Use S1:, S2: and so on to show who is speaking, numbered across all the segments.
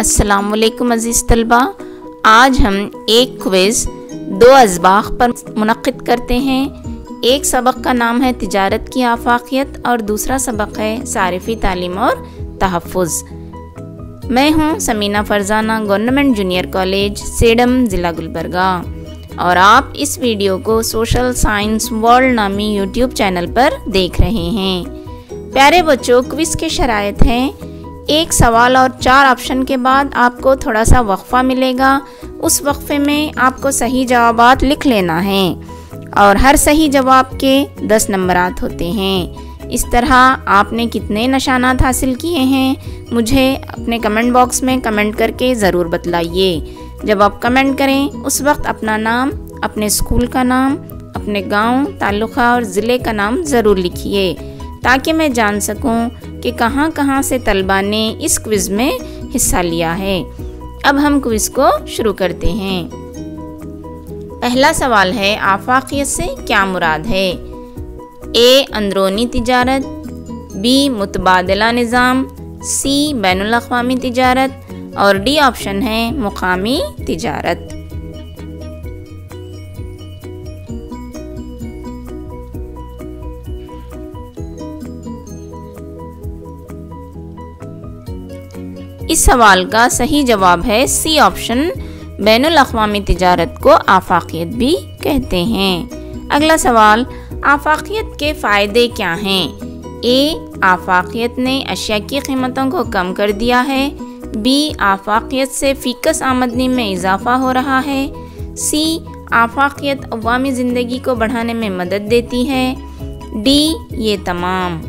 S1: अस्सलामुअलैकुम अज़ीज़ तलबा, आज हम एक क्विज़ 2 अज़बाख पर मुनक़िद करते हैं। एक सबक का नाम है तिजारत की आफाकियत और दूसरा सबक है सारिफ़ी तालीम और तहफ़्फ़ुज़। मैं हूँ Samina Farzana, government junior college Sedam, ज़िला गुलबर्गा, और आप इस वीडियो को सोशल साइंस वर्ल्ड नामी यूट्यूब चैनल पर देख रहे हैं। प्यारे बच्चों, क्विज़ के शराइत हैं, एक सवाल और 4 ऑप्शन के बाद आपको थोड़ा सा वक्फा मिलेगा। उस वक्फे में आपको सही जवाबात लिख लेना है और हर सही जवाब के 10 नंबरात होते हैं। इस तरह आपने कितने निशानात हासिल किए हैं मुझे अपने कमेंट बॉक्स में कमेंट करके ज़रूर बतलाइए। जब आप कमेंट करें उस वक्त अपना नाम, अपने स्कूल का नाम, अपने गांव, तालुका और ज़िले का नाम ज़रूर लिखिए ताकि मैं जान सकूं कि कहां से तलबा ने इस क्विज़ में हिस्सा लिया है। अब हम क्विज़ को शुरू करते हैं। पहला सवाल है, आफाकियत से क्या मुराद है? ए अंदरूनी तिजारत, बी मुतबादला निज़ाम, सी बैनुल अक़वामी तिजारत और डी ऑप्शन है मुकामी तिजारत। इस सवाल का सही जवाब है सी ऑप्शन, बैनुल अक़वामी तिजारत को आफाकियत भी कहते हैं। अगला सवाल, आफाकियत के फ़ायदे क्या हैं? ए आफाकियत ने अशिया की कीमतों को कम कर दिया है, बी आफाकियत से फ़ीकस आमदनी में इजाफ़ा हो रहा है, सी आफाकियत अवामी ज़िंदगी को बढ़ाने में मदद देती है, डी ये तमाम।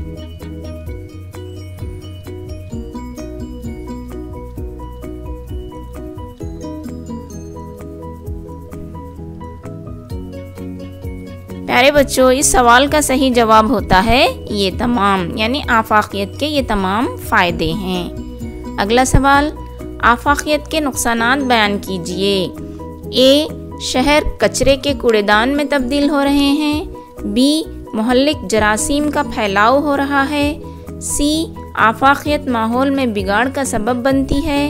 S1: प्यारे बच्चों, इस सवाल का सही जवाब होता है ये तमाम, यानी आफाकियत के ये तमाम फ़ायदे हैं। अगला सवाल, आफाकियत के नुकसानात बयान कीजिए। ए शहर कचरे के कूड़ेदान में तब्दील हो रहे हैं, बी मोहल्लिक जरासीम का फैलाव हो रहा है, सी आफाकियत माहौल में बिगाड़ का सबब बनती है,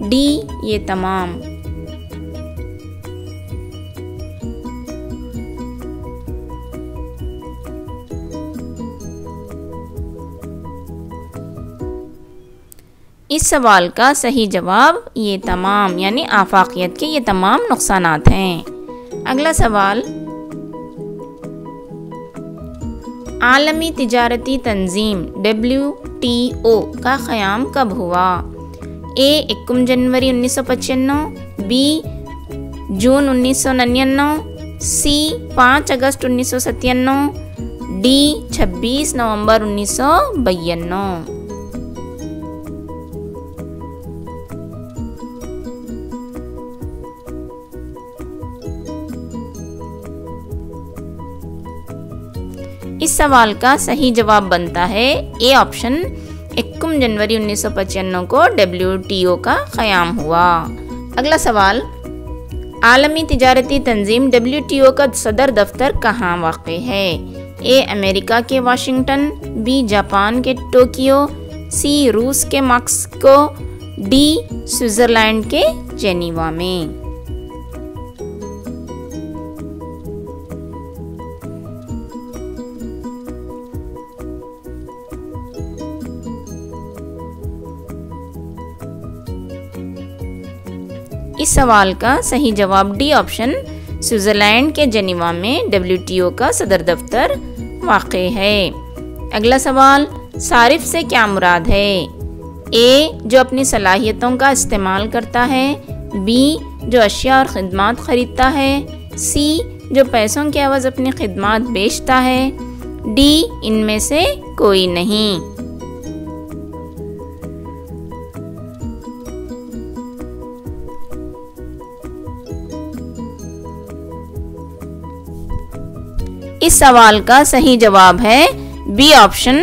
S1: डी ये तमाम। इस सवाल का सही जवाब ये तमाम, यानी आफाकियत के ये तमाम नुकसानात हैं। अगला सवाल, आलमी तिजारती तंजीम WTO का क़याम कब हुआ? ए 21 जनवरी 1995, बी जून 1999, सी 5 अगस्त 1997, डी 26 नवंबर 1992। इस सवाल का सही जवाब बनता है ए ऑप्शन, 21 जनवरी 1995 को WTO का क़याम हुआ। अगला सवाल, आलमी तिजारती तंजीम WTO का सदर दफ्तर कहाँ वाक़ है? ए अमेरिका के वाशिंगटन, बी जापान के टोक्यो, सी रूस के मॉस्को, डी स्विट्ज़रलैंड के जेनीवा में। इस सवाल का सही जवाब डी ऑप्शन, स्विट्ज़रलैंड के जेनीवा में WTO का सदर दफ्तर वाक़ है। अगला सवाल, सारिफ से क्या मुराद है? ए जो अपनी सलाहियतों का इस्तेमाल करता है, बी जो अशिया और ख़िदमात ख़रीदता है, सी जो पैसों के एवज़ अपनी ख़िदमात बेचता है, डी इनमें से कोई नहीं। इस सवाल का सही जवाब है बी ऑप्शन,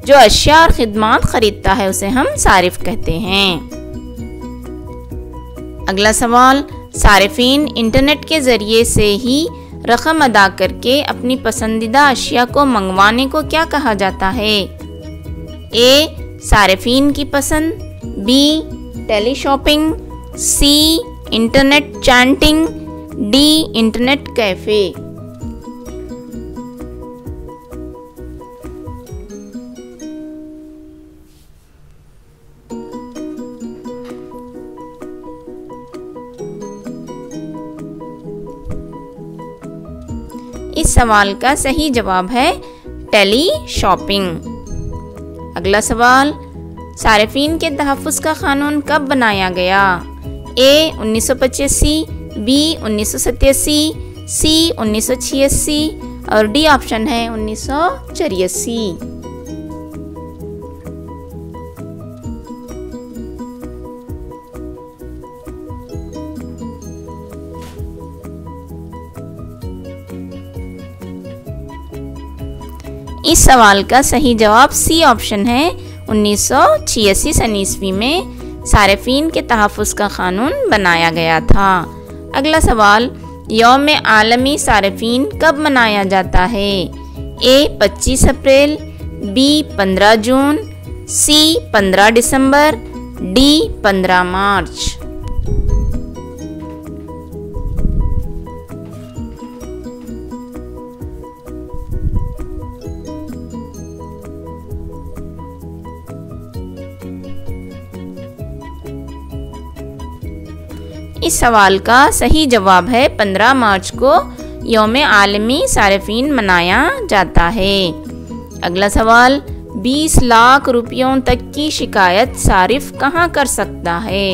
S1: जो अशिया और खिदमात खरीदता है उसे हम सारिफ कहते हैं। अगला सवाल, सारिफीन इंटरनेट के ज़रिए से ही रकम अदा करके अपनी पसंदीदा अशिया को मंगवाने को क्या कहा जाता है? ए सारिफीन की पसंद, B tele shopping, C internet chatting, D internet cafe. इस सवाल का सही जवाब है टेली शॉपिंग। अगला सवाल, सारिफीन के तहफ़्फ़ुज़ का कानून कब बनाया गया? ए 1985, बी 1987, सी 1986 और डी ऑप्शन है 1984। इस सवाल का सही जवाब सी ऑप्शन है 1986 सन ईस्वी में सारिफीन के तहफ़्फ़ुज़ का कानून बनाया गया था। अगला सवाल, यौम आलमी सारिफीन कब मनाया जाता है? ए 25 अप्रैल, बी 15 जून, सी 15 दिसंबर, डी 15 मार्च। इस सवाल का सही जवाब है 15 मार्च को यौम आलमी सारिफीन मनाया जाता है। अगला सवाल, 20 लाख रुपयों तक की शिकायत सारिफ कहाँ कर सकता है?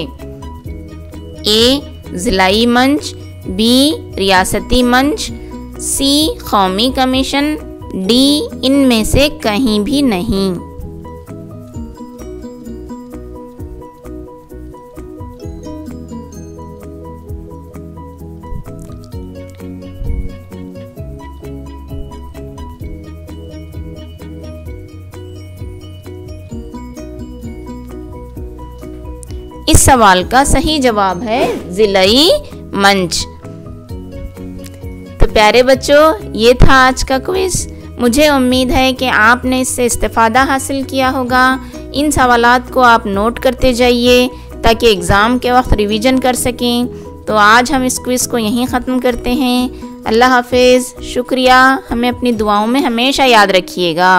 S1: ए ज़िलाई मंच, बी रियासती मंच, सी कौमी कमीशन, डी इनमें से कहीं भी नहीं। इस सवाल का सही जवाब है ज़िलाई मंच। तो प्यारे बच्चों, ये था आज का क्विज। मुझे उम्मीद है कि आपने इससे इस्तेफादा हासिल किया होगा। इन सवालात को आप नोट करते जाइए ताकि एग्ज़ाम के वक्त रिवीजन कर सकें। तो आज हम इस क्विज़ को यहीं ख़त्म करते हैं। अल्लाह हाफिज़। शुक्रिया। हमें अपनी दुआओं में हमेशा याद रखिएगा।